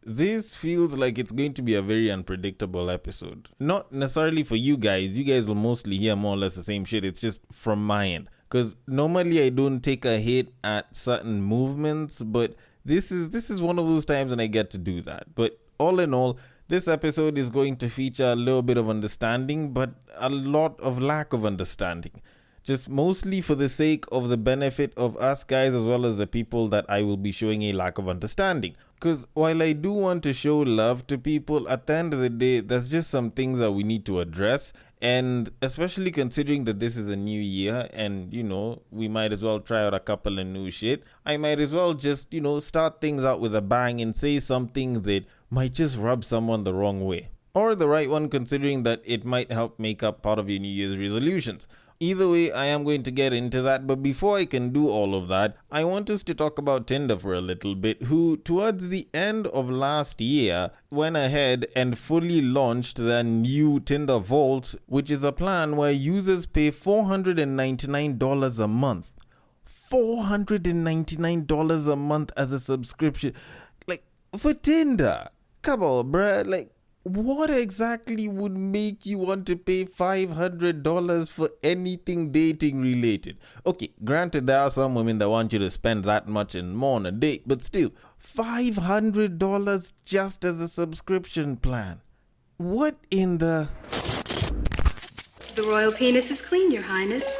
this feels like it's going to be a very unpredictable episode. Not necessarily for you guys. You guys will mostly hear more or less the same shit. It's just from my end. Because normally I don't take a hit at certain movements, but this is one of those times when I get to do that. But all in all, this episode is going to feature a little bit of understanding, but a lot of lack of understanding. Just mostly for the sake of the benefit of us guys as well as the people that I will be showing a lack of understanding. Because while I do want to show love to people, at the end of the day, there's just some things that we need to address. And especially considering that this is a new year and, we might as well try out a couple of new shit. I might as well just, start things out with a bang and say something that might just rub someone the wrong way. Or the right one, considering that it might help make up part of your New Year's resolutions. Either way, I am going to get into that, but before I can do all of that, I want us to talk about Tinder for a little bit, who towards the end of last year went ahead and fully launched their new Tinder Vault, which is a plan where users pay $499 a month. $499 a month as a subscription. Like, for Tinder. Come on, bruh. What exactly would make you want to pay $500 for anything dating related? Okay, granted there are some women that want you to spend that much and more on a date, but still, $500 just as a subscription plan. What in the... The royal penis is clean, Your Highness.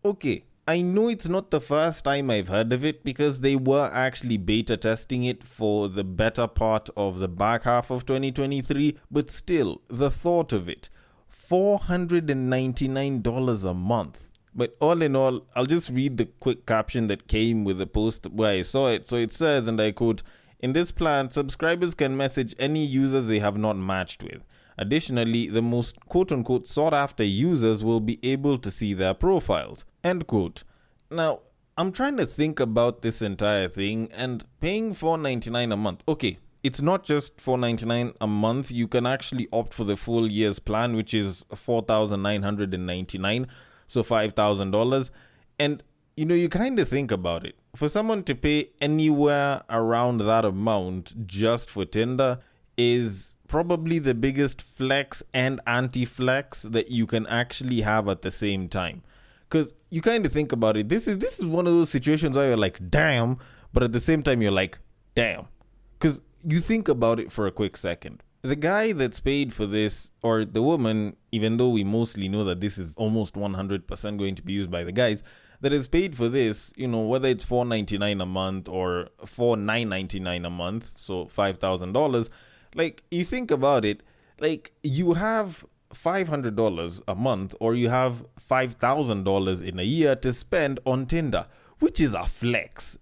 Okay. I know it's not the first time I've heard of it because they were actually beta testing it for the better part of the back half of 2023, but still, the thought of it, $499 a month. But all in all, I'll just read the quick caption that came with the post where I saw it. So it says, and I quote, "In this plan, subscribers can message any users they have not matched with. Additionally, the most quote-unquote sought-after users will be able to see their profiles." End quote. Now, I'm trying to think about this entire thing and paying $4.99 a month. Okay, it's not just $4.99 a month. You can actually opt for the full year's plan, which is $4,999, so $5,000. And, you kind of think about it. For someone to pay anywhere around that amount just for Tinder is probably the biggest flex and anti-flex that you can actually have at the same time. Because you kind of think about it, this is one of those situations where you're like, damn, but at the same time you're like, damn. Because you think about it for a quick second. The guy that's paid for this, or the woman, even though we mostly know that this is almost 100% going to be used by the guys, that is paid for this, whether it's $4.99 a month or $4,999 a month, so $5,000, you think about it, you have $500 a month or you have $5,000 in a year to spend on Tinder, which is a flex.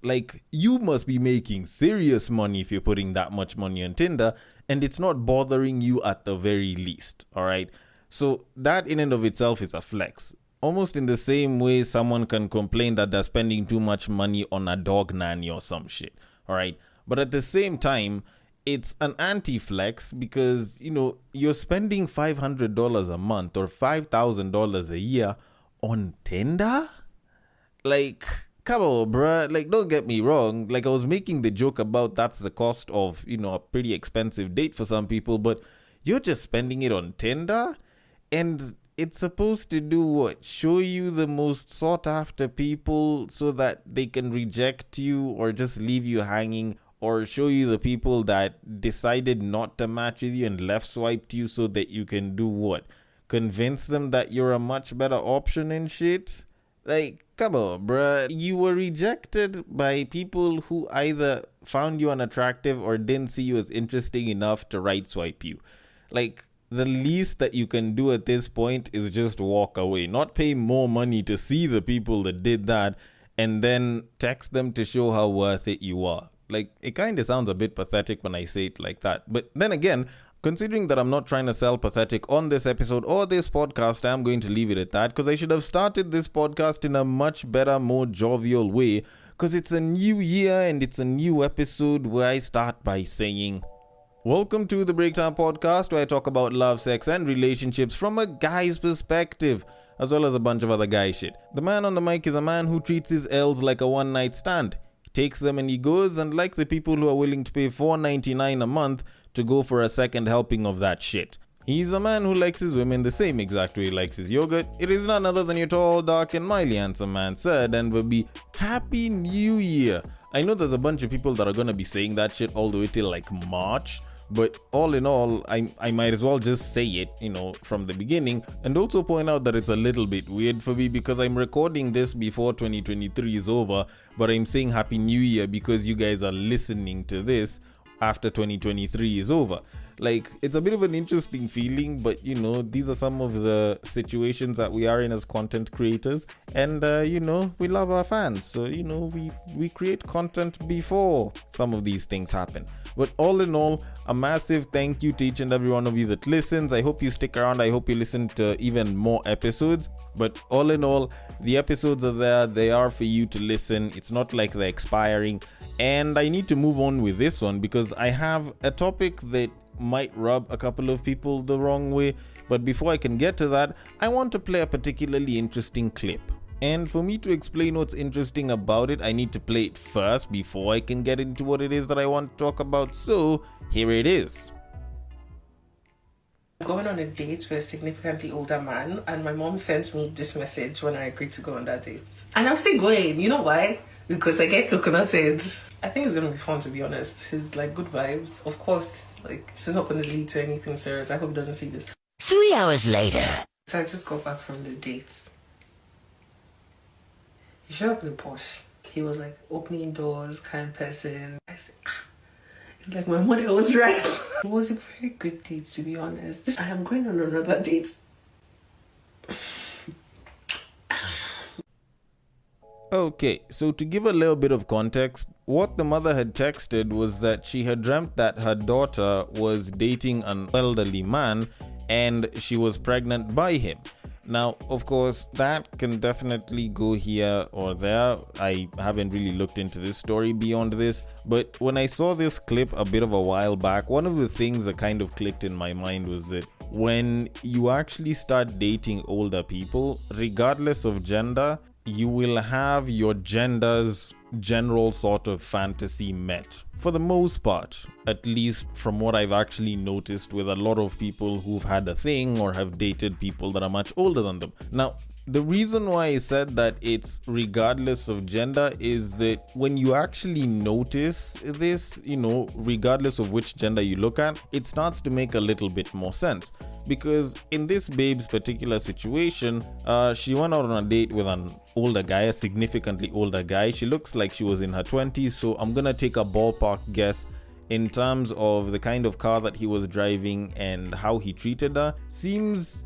You must be making serious money if you're putting that much money on Tinder and it's not bothering you at the very least. All right. So that in and of itself is a flex. Almost in the same way someone can complain that they're spending too much money on a dog nanny or some shit. All right. But at the same time, it's an anti-flex because, you're spending $500 a month or $5,000 a year on Tinder? Come on, bruh. Don't get me wrong. I was making the joke about that's the cost of, a pretty expensive date for some people, but you're just spending it on Tinder? And it's supposed to do what? Show you the most sought after people so that they can reject you or just leave you hanging, or show you the people that decided not to match with you and left swiped you so that you can do what? Convince them that you're a much better option and shit? Come on, bruh. You were rejected by people who either found you unattractive or didn't see you as interesting enough to right swipe you. The least that you can do at this point is just walk away, not pay more money to see the people that did that and then text them to show how worth it you are. It kind of sounds a bit pathetic when I say it like that. But then again, considering that I'm not trying to sell pathetic on this episode or this podcast, I'm going to leave it at that because I should have started this podcast in a much better, more jovial way because it's a new year and it's a new episode where I start by saying, welcome to the Breakdown Podcast, where I talk about love, sex, and relationships from a guy's perspective, as well as a bunch of other guy shit. The man on the mic is a man who treats his L's like a one-night stand. He takes them and he goes, and like the people who are willing to pay $4.99 a month to go for a second helping of that shit. He's a man who likes his women the same exact way he likes his yogurt. It is none other than your tall, dark, and mildly handsome man said, and will be Happy New Year. I know there's a bunch of people that are gonna be saying that shit all the way till like March, but all in all, I might as well just say it, from the beginning, and also point out that it's a little bit weird for me because I'm recording this before 2023 is over, but I'm saying Happy New Year because you guys are listening to this after 2023 is over. Like, it's a bit of an interesting feeling, but these are some of the situations that we are in as content creators, and we love our fans, so we create content before some of these things happen. But all in all, a massive thank you to each and every one of you that listens. I hope you stick around. I hope you listen to even more episodes. But all in all, the episodes are there. They are for you to listen. It's not like they're expiring. And I need to move on with this one because I have a topic that might rub a couple of people the wrong way. But before I can get to that, I want to play a particularly interesting clip. And for me to explain what's interesting about it, I need to play it first before I can get into what it is that I want to talk about. So here it is. Going on a date with a significantly older man, and my mom sent me this message when I agreed to go on that date. And I'm still going. You know why? Because I get coconutted. I think it's gonna be fun, to be honest. He's like good vibes. Of course, it's not gonna lead to anything serious. I hope he doesn't see this. 3 hours later. So I just got back from the date. He showed up in the Porsche. He was like opening doors, kind person. I said, it's like my mother was right. It was a very good date, to be honest. I am going on another date. Okay, so to give a little bit of context, what the mother had texted was that she had dreamt that her daughter was dating an elderly man and she was pregnant by him. Now, of course, that can definitely go here or there. I haven't really looked into this story beyond this, but when I saw this clip a bit of a while back, one of the things that kind of clicked in my mind was that when you actually start dating older people, regardless of gender, you will have your gender's general sort of fantasy met. For the most part, at least from what I've actually noticed with a lot of people who've had a thing or have dated people that are much older than them. Now, the reason why I said that it's regardless of gender is that when you actually notice this, regardless of which gender you look at, it starts to make a little bit more sense. Because in this babe's particular situation, she went out on a date with an older guy, a significantly older guy. She looks like she was in her 20s, so I'm gonna take a ballpark guess in terms of the kind of car that he was driving and how he treated her. Seems,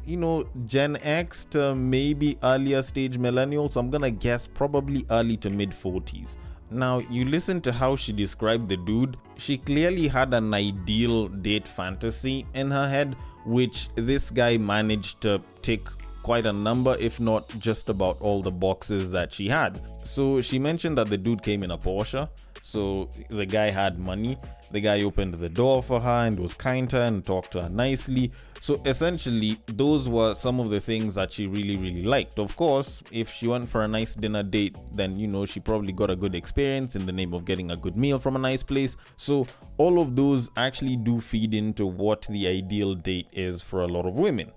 Gen X to maybe earlier stage millennial, so I'm gonna guess probably early to mid 40s. Now, you listen to how she described the dude. She clearly had an ideal date fantasy in her head, which this guy managed to tick quite a number, if not just about all the boxes that she had. So she mentioned that the dude came in a Porsche, so the guy had money. The guy opened the door for her and was kind to her and talked to her nicely. So essentially, those were some of the things that she really, really liked. Of course, if she went for a nice dinner date, then, she probably got a good experience in the name of getting a good meal from a nice place. So all of those actually do feed into what the ideal date is for a lot of women.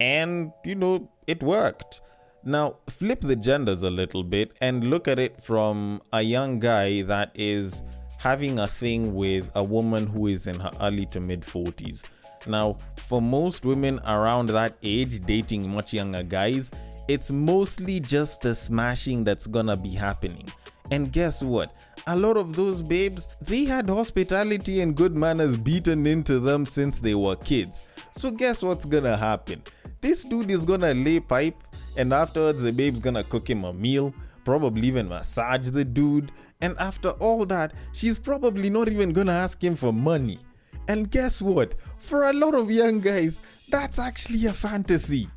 And, it worked. Now, flip the genders a little bit and look at it from a young guy that is having a thing with a woman who is in her early to mid 40s. Now, for most women around that age dating much younger guys, it's mostly just the smashing that's gonna be happening. And guess what? A lot of those babes, they had hospitality and good manners beaten into them since they were kids. So guess what's gonna happen? This dude is gonna lay pipe, and afterwards the babe's gonna cook him a meal, probably even massage the dude, and after all that, she's probably not even gonna ask him for money. And guess what? For a lot of young guys, that's actually a fantasy.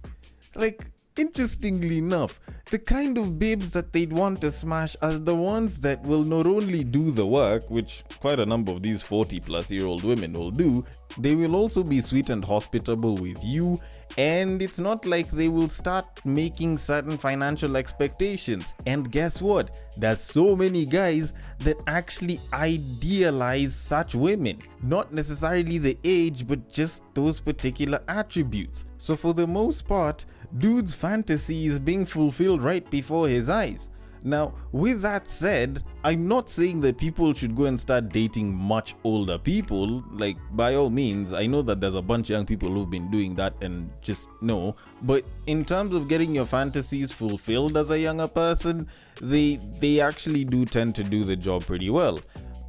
Like, interestingly enough, the kind of babes that they'd want to smash are the ones that will not only do the work, which quite a number of these 40-plus-year-old women will do, they will also be sweet and hospitable with you, and it's not like they will start making certain financial expectations. And guess what? There's so many guys that actually idealize such women. Not necessarily the age, but just those particular attributes. So for the most part, dude's fantasy is being fulfilled right before his eyes. Now, with that said, I'm not saying that people should go and start dating much older people. Like, by all means, I know that there's a bunch of young people who've been doing that and just no. But in terms of getting your fantasies fulfilled as a younger person, they actually do tend to do the job pretty well.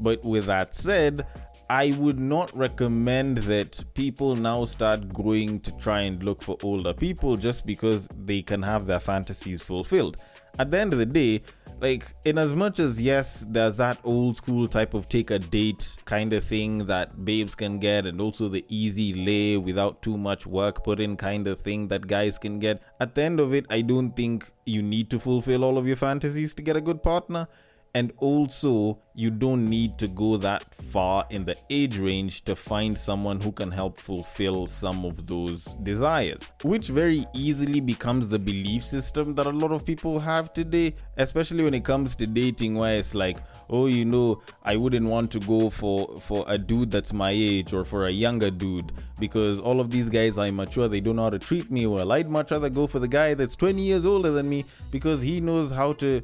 But with that said, I would not recommend that people now start going to try and look for older people just because they can have their fantasies fulfilled. At the end of the day, like, in as much as yes, there's that old school type of take a date kind of thing that babes can get, and also the easy lay without too much work put in kind of thing that guys can get. At the end of it, I don't think you need to fulfill all of your fantasies to get a good partner. And also, you don't need to go that far in the age range to find someone who can help fulfill some of those desires, which very easily becomes the belief system that a lot of people have today, especially when it comes to dating, where it's like, oh, you know, I wouldn't want to go for a dude that's my age or for a younger dude because all of these guys are immature, they don't know how to treat me well. I'd much rather go for the guy that's 20 years older than me because he knows how to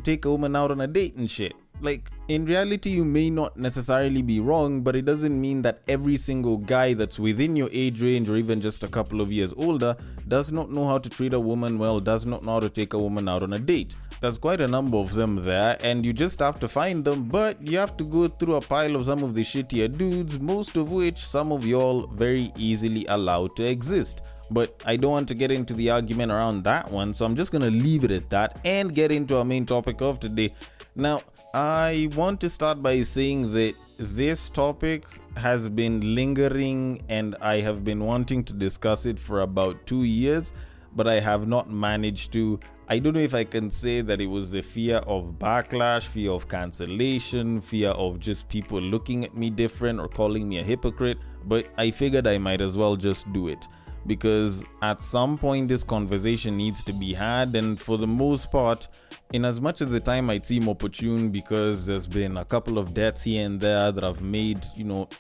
take a woman out on a date and shit. Like, in reality, you may not necessarily be wrong, but it doesn't mean that every single guy that's within your age range or even just a couple of years older does not know how to treat a woman well, does not know how to take a woman out on a date. There's quite a number of them there, and you just have to find them, but you have to go through a pile of some of the shittier dudes, most of which some of y'all very easily allow to exist. But I don't want to get into the argument around that one, so I'm just going to leave it at that and get into our main topic of today. Now, I want to start by saying that this topic has been lingering and I have been wanting to discuss it for about 2 years, but I have not managed to. I don't know if I can say that it was the fear of backlash, fear of cancellation, fear of just people looking at me different or calling me a hypocrite, but I figured I might as well just do it. Because at some point this conversation needs to be had, and for the most part, in as much as the time might seem opportune because there's been a couple of deaths here and there that have made,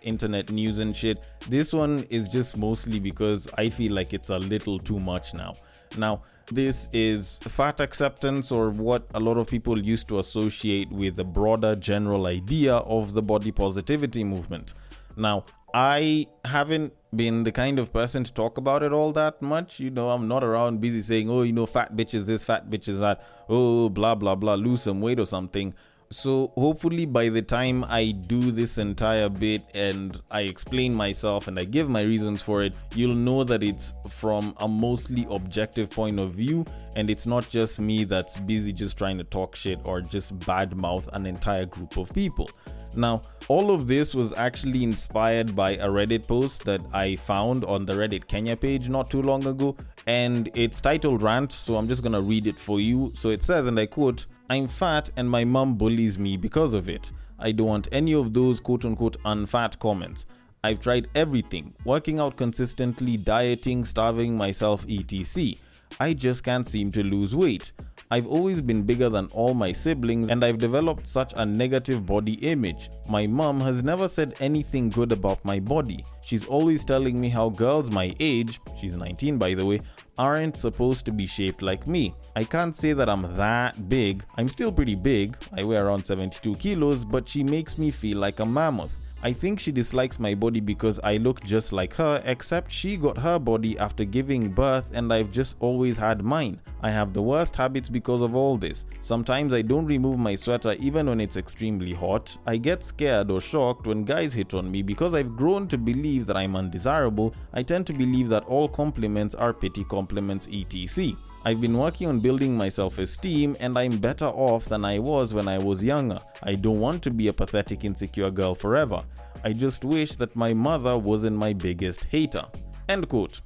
internet news and shit, this one is just mostly because I feel like it's a little too much now. Now, this is fat acceptance, or what a lot of people used to associate with the broader general idea of the body positivity movement. Now, I haven't been the kind of person to talk about it all that much. I'm not around busy saying, oh, fat bitches this, fat bitches that, oh, blah, blah, blah, lose some weight or something. So hopefully by the time I do this entire bit and I explain myself and I give my reasons for it, you'll know that it's from a mostly objective point of view, and it's not just me that's busy just trying to talk shit or just badmouth an entire group of people. Now, all of this was actually inspired by a Reddit post that I found on the Reddit Kenya page not too long ago, and it's titled Rant, so I'm just gonna read it for you. So it says, and I quote, "I'm fat and my mum bullies me because of it. I don't want any of those quote-unquote unfat comments. I've tried everything, working out consistently, dieting, starving myself, etc. I just can't seem to lose weight. I've always been bigger than all my siblings and I've developed such a negative body image. My mom has never said anything good about my body. She's always telling me how girls my age, she's 19 by the way, aren't supposed to be shaped like me. I can't say that I'm that big. I'm still pretty big. I weigh around 72 kilos, but she makes me feel like a mammoth. I think she dislikes my body because I look just like her, except she got her body after giving birth and I've just always had mine. I have the worst habits because of all this. Sometimes I don't remove my sweater even when it's extremely hot. I get scared or shocked when guys hit on me because I've grown to believe that I'm undesirable. I tend to believe that all compliments are pity compliments, etc. I've been working on building my self-esteem and I'm better off than I was when I was younger. I don't want to be a pathetic, insecure girl forever. I just wish that my mother wasn't my biggest hater." End quote.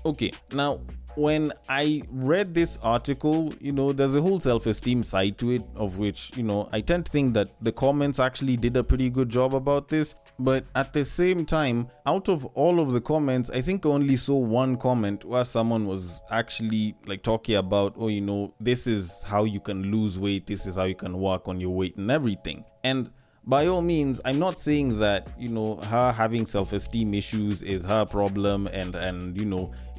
Okay, now when I read this article, there's a whole self-esteem side to it, of which, I tend to think that the comments actually did a pretty good job about this. But at the same time, out of all of the comments, I think I only saw one comment where someone was actually like talking about, this is how you can lose weight, this is how you can work on your weight and everything. And by all means, I'm not saying that, her having self-esteem issues is her problem and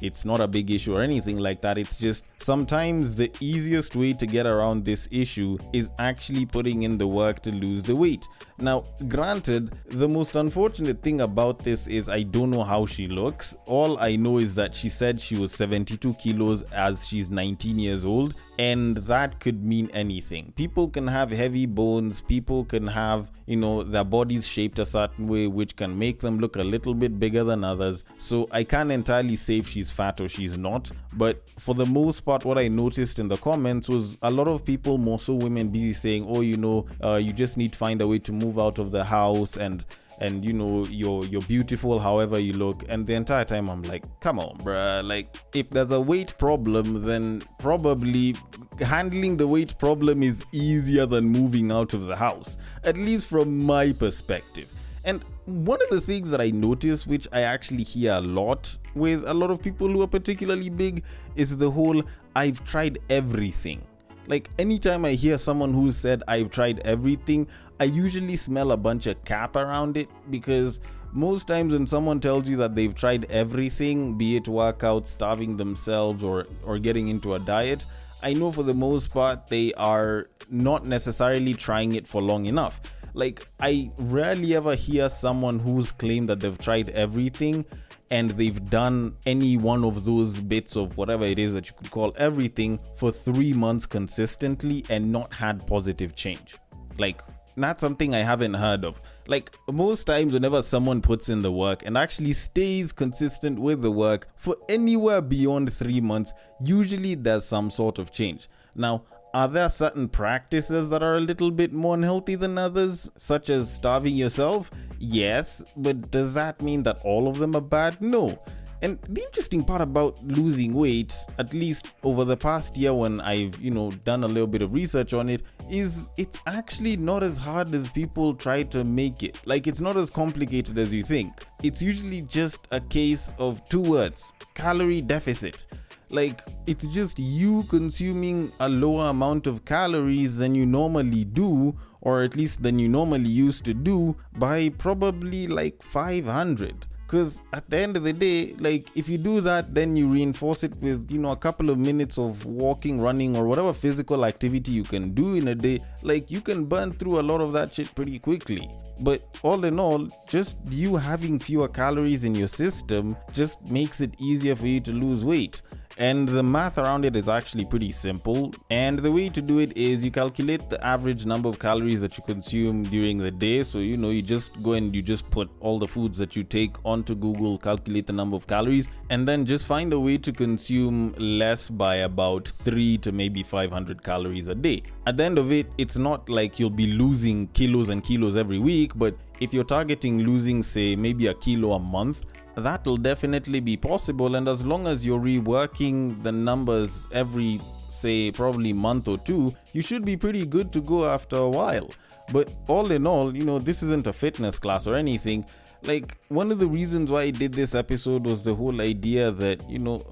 it's not a big issue or anything like that. It's just sometimes the easiest way to get around this issue is actually putting in the work to lose the weight. Now, granted, the most unfortunate thing about this is I don't know how she looks. All I know is that she said she was 72 kilos as she's 19 years old, and that could mean anything. People can have heavy bones, people can have, their bodies shaped a certain way, which can make them look a little bit bigger than others. So I can't entirely say if she's fat or she's not. But for the most part, what I noticed in the comments was a lot of people, more so women, busy saying, you just need to find a way to move out of the house and you're beautiful however you look. And the entire time I'm like, come on bruh, like if there's a weight problem, then probably handling the weight problem is easier than moving out of the house, at least from my perspective. And one of the things that I notice, which I actually hear a lot with a lot of people who are particularly big, is the whole I've tried everything. Like anytime I hear someone who said I've tried everything, I usually smell a bunch of cap around it, because most times when someone tells you that they've tried everything, be it workouts, starving themselves or getting into a diet, I know for the most part they are not necessarily trying it for long enough. Like I rarely ever hear someone who's claimed that they've tried everything and they've done any one of those bits of whatever it is that you could call everything for 3 months consistently and not had positive change. Like that's something I haven't heard of. Like most times whenever someone puts in the work and actually stays consistent with the work for anywhere beyond 3 months, usually there's some sort of change. Now, are there certain practices that are a little bit more unhealthy than others, such as starving yourself? Yes, but does that mean that all of them are bad? No. And the interesting part about losing weight, at least over the past year when I've, done a little bit of research on it, is it's actually not as hard as people try to make it. Like it's not as complicated as you think. It's usually just a case of 2 words: calorie deficit. Like it's just you consuming a lower amount of calories than you normally do, or at least than you normally used to do, by probably like 500. Because at the end of the day, like if you do that, then you reinforce it with, a couple of minutes of walking, running, or whatever physical activity you can do in a day, like you can burn through a lot of that shit pretty quickly. But all in all, just you having fewer calories in your system just makes it easier for you to lose weight. And the math around it is actually pretty simple. And the way to do it is you calculate the average number of calories that you consume during the day. So, you just go and you just put all the foods that you take onto Google, calculate the number of calories, and then just find a way to consume less by about 3 to maybe 500 calories a day. At the end of it, it's not like you'll be losing kilos and kilos every week, but if you're targeting losing, say, maybe a kilo a month, that'll definitely be possible. And as long as you're reworking the numbers every, say, probably month or 2, you should be pretty good to go after a while. But all in all, this isn't a fitness class or anything. Like one of the reasons why I did this episode was the whole idea that,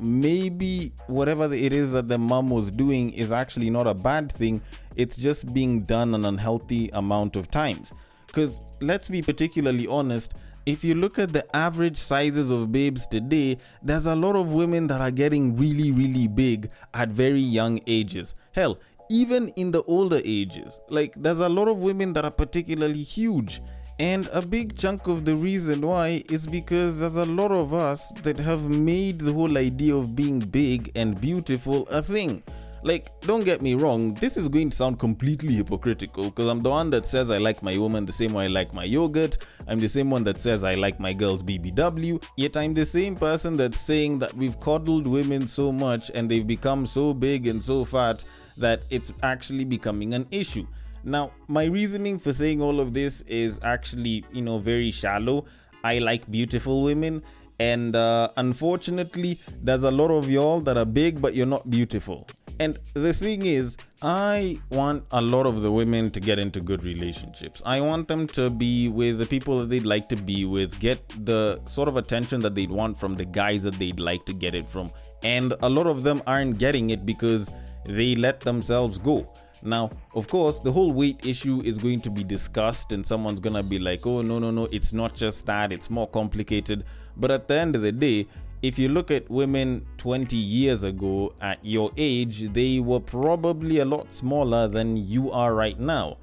maybe whatever it is that the mom was doing is actually not a bad thing. It's just being done an unhealthy amount of times. Because let's be particularly honest, if you look at the average sizes of babes today, there's a lot of women that are getting really, really big at very young ages. Hell, even in the older ages, like there's a lot of women that are particularly huge. And a big chunk of the reason why is because there's a lot of us that have made the whole idea of being big and beautiful a thing. Like, don't get me wrong, this is going to sound completely hypocritical because I'm the one that says I like my woman the same way I like my yogurt. I'm the same one that says I like my girl's BBW. Yet I'm the same person that's saying that we've coddled women so much and they've become so big and so fat that it's actually becoming an issue. Now, my reasoning for saying all of this is actually, very shallow. I like beautiful women. And unfortunately, there's a lot of y'all that are big, but you're not beautiful. And the thing is, I want a lot of the women to get into good relationships. I want them to be with the people that they'd like to be with, get the sort of attention that they'd want from the guys that they'd like to get it from. And a lot of them aren't getting it because they let themselves go. Now, of course, the whole weight issue is going to be discussed and someone's going to be like, oh, no, it's not just that, it's more complicated. But at the end of the day, if you look at women 20 years ago at your age, they were probably a lot smaller than you are right now.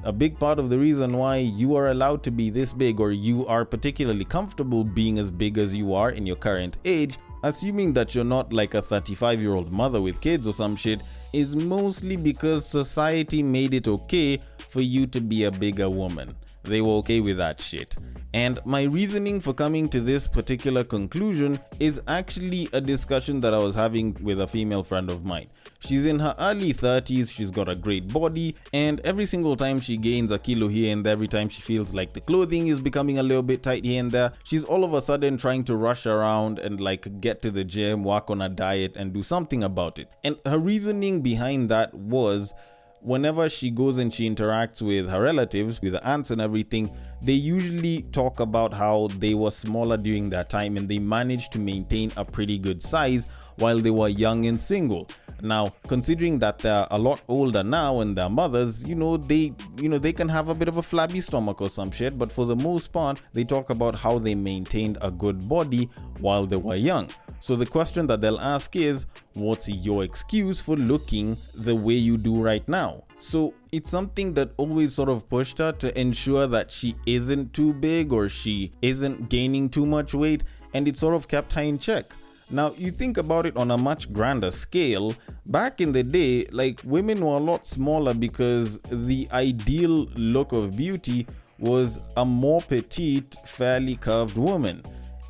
A big part of the reason why you are allowed to be this big, or you are particularly comfortable being as big as you are in your current age, assuming that you're not like a 35-year-old mother with kids or some shit, is mostly because society made it okay for you to be a bigger woman. They were okay with that shit. And my reasoning for coming to this particular conclusion is actually a discussion that I was having with a female friend of mine. She's in her early 30s, she's got a great body, and every single time she gains a kilo here and there, every time she feels like the clothing is becoming a little bit tight here and there, she's all of a sudden trying to rush around and like get to the gym, work on a diet, and do something about it. And her reasoning behind that was, whenever she goes and she interacts with her relatives, with her aunts and everything, they usually talk about how they were smaller during that time and they managed to maintain a pretty good size while they were young and single. Now, considering that they're a lot older now and they're mothers, they can have a bit of a flabby stomach or some shit, but for the most part, they talk about how they maintained a good body while they were young. So the question that they'll ask is, what's your excuse for looking the way you do right now? So it's something that always sort of pushed her to ensure that she isn't too big or she isn't gaining too much weight, and it sort of kept her in check. Now, you think about it on a much grander scale, back in the day, like, women were a lot smaller because the ideal look of beauty was a more petite, fairly curved woman.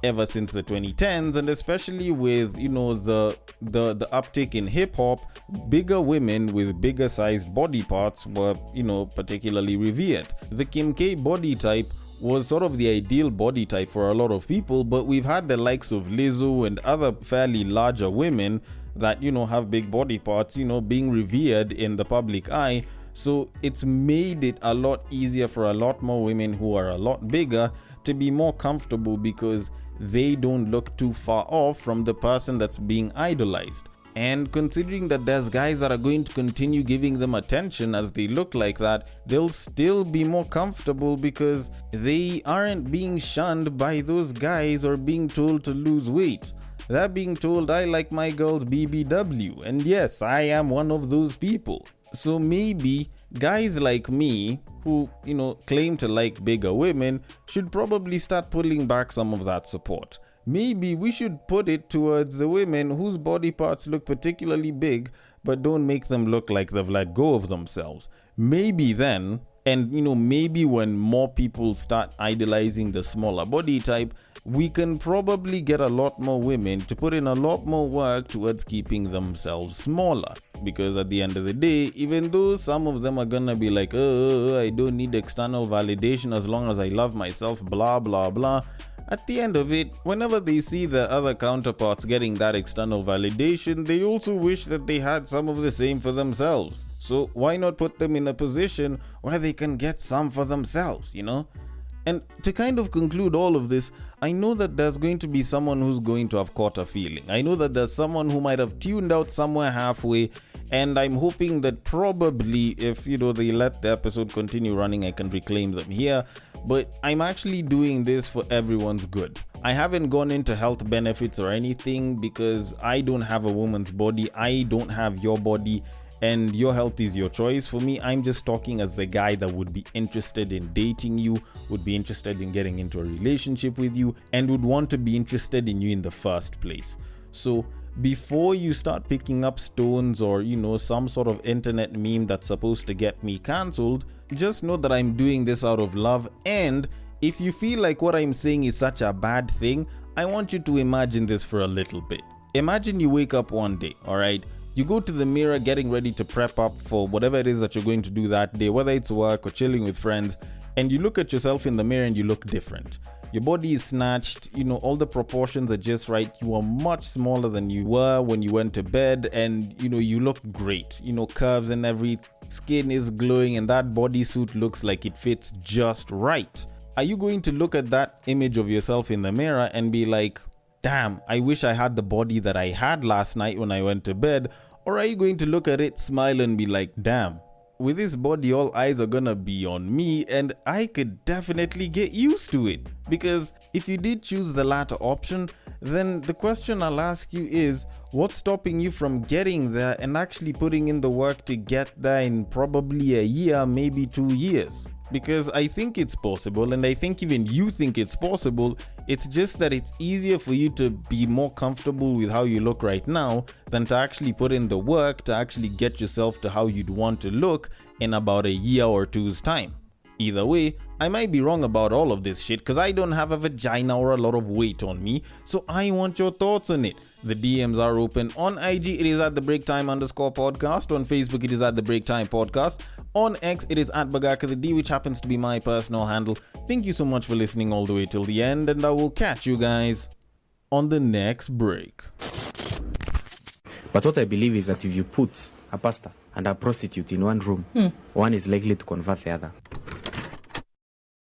Ever since the 2010s, and especially with the uptick in hip hop, bigger women with bigger sized body parts were particularly revered. The Kim K body type was sort of the ideal body type for a lot of people, but we've had the likes of Lizzo and other fairly larger women that have big body parts being revered in the public eye. So it's made it a lot easier for a lot more women who are a lot bigger to be more comfortable because they don't look too far off from the person that's being idolized. And considering that there's guys that are going to continue giving them attention as they look like that, they'll still be more comfortable because they aren't being shunned by those guys or being told to lose weight. They're being told, I like my girls BBW, and yes, I am one of those people. So maybe guys like me who, claim to like bigger women should probably start pulling back some of that support. Maybe we should put it towards the women whose body parts look particularly big but don't make them look like they've let go of themselves. Maybe then, and maybe when more people start idolizing the smaller body type, we can probably get a lot more women to put in a lot more work towards keeping themselves smaller. Because at the end of the day, even though some of them are gonna be like, I don't need external validation as long as I love myself, blah blah blah, at the end of it, whenever they see their other counterparts getting that external validation, they also wish that they had some of the same for themselves. So why not put them in a position where they can get some for themselves, And to kind of conclude all of this, I know that there's going to be someone who's going to have caught a feeling. I know that there's someone who might have tuned out somewhere halfway, and I'm hoping that probably if, they let the episode continue running, I can reclaim them here. But I'm actually doing this for everyone's good. I haven't gone into health benefits or anything because I don't have a woman's body. I don't have your body. And your health is your choice. For me, I'm just talking as the guy that would be interested in dating you, would be interested in getting into a relationship with you, and would want to be interested in you in the first place. So before you start picking up stones or, some sort of internet meme that's supposed to get me cancelled, just know that I'm doing this out of love. And if you feel like what I'm saying is such a bad thing, I want you to imagine this for a little bit. Imagine you wake up one day, alright? You go to the mirror getting ready to prep up for whatever it is that you're going to do that day, whether it's work or chilling with friends, and you look at yourself in the mirror and you look different. Your body is snatched, all the proportions are just right. You are much smaller than you were when you went to bed, and you look great. Curves and every skin is glowing, and that bodysuit looks like it fits just right. Are you going to look at that image of yourself in the mirror and be like, damn, I wish I had the body that I had last night when I went to bed? Or are you going to look at it, smile, and be like, damn, with this body, all eyes are gonna be on me, and I could definitely get used to it? Because if you did choose the latter option, then the question I'll ask you is, what's stopping you from getting there and actually putting in the work to get there in probably a year, maybe 2 years? Because I think it's possible, and I think even you think it's possible. It's just that it's easier for you to be more comfortable with how you look right now than to actually put in the work to actually get yourself to how you'd want to look in about a year or two's time. Either way, I might be wrong about all of this shit because I don't have a vagina or a lot of weight on me, so I want your thoughts on it. The DMs are open. On IG, it is at the breaktime_podcast. On Facebook, it is at the breaktime podcast. On X, it is at BagakaTheD, which happens to be my personal handle. Thank you so much for listening all the way till the end, and I will catch you guys on the next break. But what I believe is that if you put a pastor and a prostitute in one room, one is likely to convert the other.